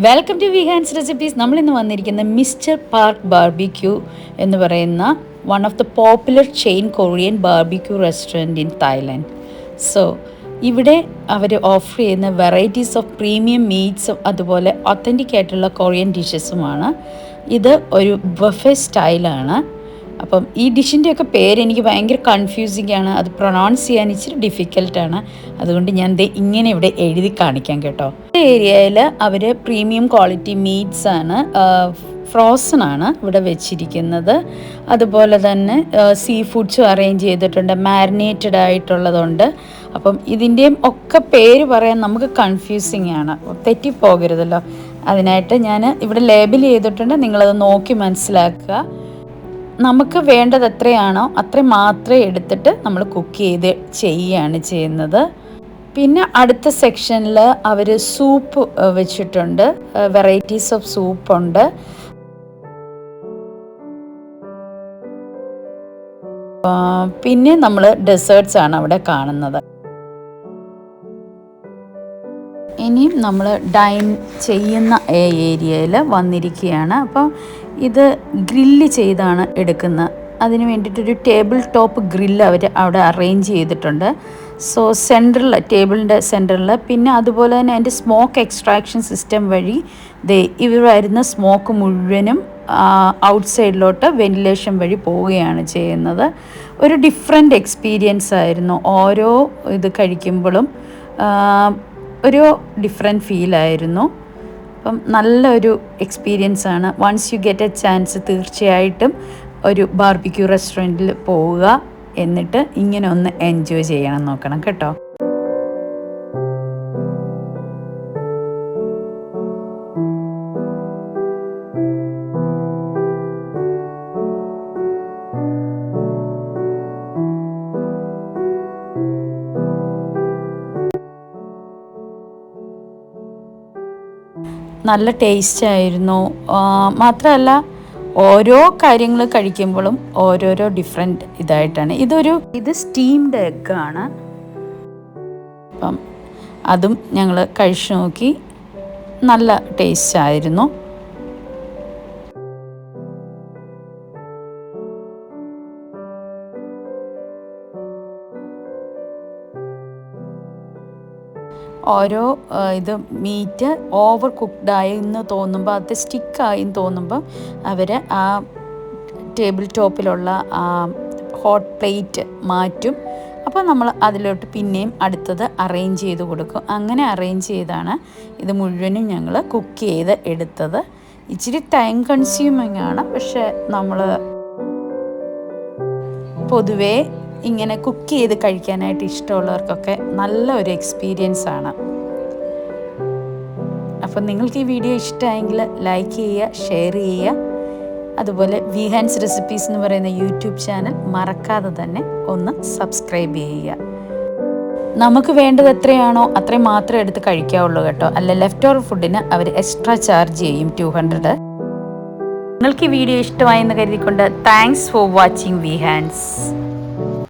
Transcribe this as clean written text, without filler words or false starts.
Welcome to വിഹാൻസ് recipes. നമ്മളിന്ന് വന്നിരിക്കുന്ന mister park barbecue എന്ന് പറയുന്ന one of the popular chain Korean barbecue restaurant in Thailand. So ഇവിടെ അവർ offer ചെയ്യുന്ന വെറൈറ്റീസ് ഓഫ് പ്രീമിയം മീറ്റ്സും അതുപോലെ ഒത്തൻറ്റിക് ആയിട്ടുള്ള കൊറിയൻ ഡിഷസുമാണ്. ഇത് ഒരു ബഫെ സ്റ്റൈലാണ്. അപ്പം ഈ ഡിഷിൻ്റെയൊക്കെ പേര് എനിക്ക് ഭയങ്കര കൺഫ്യൂസിംഗ് ആണ്, അത് പ്രൊനൗൺസ് ചെയ്യാൻ ഇച്ചിരി ഡിഫിക്കൽട്ടാണ്. അതുകൊണ്ട് ഞാൻ ഇങ്ങനെ ഇവിടെ എഴുതി കാണിക്കാം കേട്ടോ. ഈ ഏരിയയിൽ അവർ പ്രീമിയം ക്വാളിറ്റി മീറ്റ്സ് ആണ്, ഫ്രോസൺ ആണ് ഇവിടെ വെച്ചിരിക്കുന്നത്. അതുപോലെ തന്നെ സീ ഫുഡ്സും അറേഞ്ച് ചെയ്തിട്ടുണ്ട്, മാരിനേറ്റഡ് ആയിട്ടുള്ളതുണ്ട്. അപ്പം ഇതിൻ്റെയും ഒക്കെ പേര് പറയാൻ നമുക്ക് കൺഫ്യൂസിങ് ആണ്, തെറ്റിപ്പോകരുതല്ലോ. അതിനായിട്ട് ഞാൻ ഇവിടെ ലേബൽ ചെയ്തിട്ടുണ്ട്, നിങ്ങളത് നോക്കി മനസ്സിലാക്കുക. നമുക്ക് വേണ്ടത് എത്രയാണോ അത്രയും മാത്രമേ എടുത്തിട്ട് നമ്മൾ കുക്ക് ചെയ്യുകയാണ് ചെയ്യുന്നത്. പിന്നെ അടുത്ത സെക്ഷനിൽ അവർ സൂപ്പ് വെച്ചിട്ടുണ്ട്, വെറൈറ്റീസ് ഓഫ് സൂപ്പുണ്ട്. പിന്നെ നമ്മൾ ഡെസേർട്ട്സ് ആണ് അവിടെ കാണുന്നത്. ഇനിയും നമ്മൾ ഡൈൻ ചെയ്യുന്ന ഏരിയയിൽ വന്നിരിക്കുകയാണ്. അപ്പം ഇത് ഗ്രില്ല് ചെയ്താണ് എടുക്കുന്നത്. അതിന് വേണ്ടിയിട്ടൊരു ടേബിൾ ടോപ്പ് ഗ്രില്ല് അവർ അവിടെ അറേഞ്ച് ചെയ്തിട്ടുണ്ട്. സോ സെൻറ്ററിൽ, ടേബിളിൻ്റെ സെൻറ്ററിൽ, പിന്നെ അതുപോലെ തന്നെ അതിൻ്റെ സ്മോക്ക് എക്സ്ട്രാക്ഷൻ സിസ്റ്റം വഴി ഇവർ വരുന്ന സ്മോക്ക് മുഴുവനും ഔട്ട്സൈഡിലോട്ട് വെന്റിലേഷൻ വഴി പോവുകയാണ് ചെയ്യുന്നത്. ഒരു ഡിഫറെൻ്റ് എക്സ്പീരിയൻസ് ആയിരുന്നു. ഓരോ ഇത് കഴിക്കുമ്പോഴും ഒരു ഡിഫറെൻറ്റ് ഫീലായിരുന്നു. അപ്പം നല്ലൊരു എക്സ്പീരിയൻസ് ആണ്. Once you get a chance തീർച്ചയായിട്ടും ഒരു ബാർബിക്യൂ റെസ്റ്റോറൻറ്റിൽ പോവുക, എന്നിട്ട് ഇങ്ങനെ ഒന്ന് എൻജോയ് ചെയ്യണം നോക്കണം കേട്ടോ. നല്ല ടേസ്റ്റ് ആയിരുന്നു. മാത്രമല്ല ഓരോ കാര്യങ്ങൾ കഴിക്കുമ്പോഴും ഓരോരോ ഡിഫറെൻറ്റ് ഇതായിട്ടാണ്. ഇത് സ്റ്റീംഡ് എഗ്ഗാണ്. അപ്പം അതും ഞങ്ങൾ കഴിച്ചു നോക്കി, നല്ല ടേസ്റ്റ് ആയിരുന്നു. ഓരോ ഇത് മീറ്റ് ഓവർ കുക്ക്ഡായി എന്ന് തോന്നുമ്പോൾ, അത് സ്റ്റിക്കായി എന്ന് തോന്നുമ്പോൾ അവർ ആ ടേബിൾ ടോപ്പിലുള്ള ഹോട്ട് പ്ലേറ്റ് മാറ്റും. അപ്പോൾ നമ്മൾ അതിലോട്ട് പിന്നെയും അടുത്തത് അറേഞ്ച് ചെയ്ത് കൊടുക്കും. അങ്ങനെ അറേഞ്ച് ചെയ്താണ് ഇത് മുഴുവനും ഞങ്ങൾ കുക്ക് ചെയ്ത് എടുത്തത്. ഇച്ചിരി ടൈം കൺസ്യൂമിങ് ആണ്, പക്ഷേ നമ്മൾ പൊതുവേ ഇങ്ങനെ കുക്ക് ചെയ്ത് കഴിക്കാനായിട്ട് ഇഷ്ടമുള്ളവർക്കൊക്കെ നല്ല ഒരു എക്സ്പീരിയൻസ് ആണ്. അപ്പം നിങ്ങൾക്ക് ഈ വീഡിയോ ഇഷ്ടമായെങ്കിൽ ലൈക്ക് ചെയ്യുക, ഷെയർ ചെയ്യുക. അതുപോലെ വിഹാൻസ് റെസിപ്പീസ് എന്ന് പറയുന്ന യൂട്യൂബ് ചാനൽ മറക്കാതെ തന്നെ ഒന്ന് സബ്സ്ക്രൈബ് ചെയ്യുക. നമുക്ക് വേണ്ടത് എത്രയാണോ അത്രയും മാത്രമേ എടുത്ത് കഴിക്കാവുള്ളൂ കേട്ടോ. അല്ല ലെഫ്റ്റ് ഓവർ ഫുഡിന് അവർ എക്സ്ട്രാ ചാർജ് ചെയ്യും 200. നിങ്ങൾക്ക് ഈ വീഡിയോ ഇഷ്ടമായെന്ന് കരുതിക്കൊണ്ട് താങ്ക്സ് ഫോർ വാച്ചിങ് വിഹാൻസ്.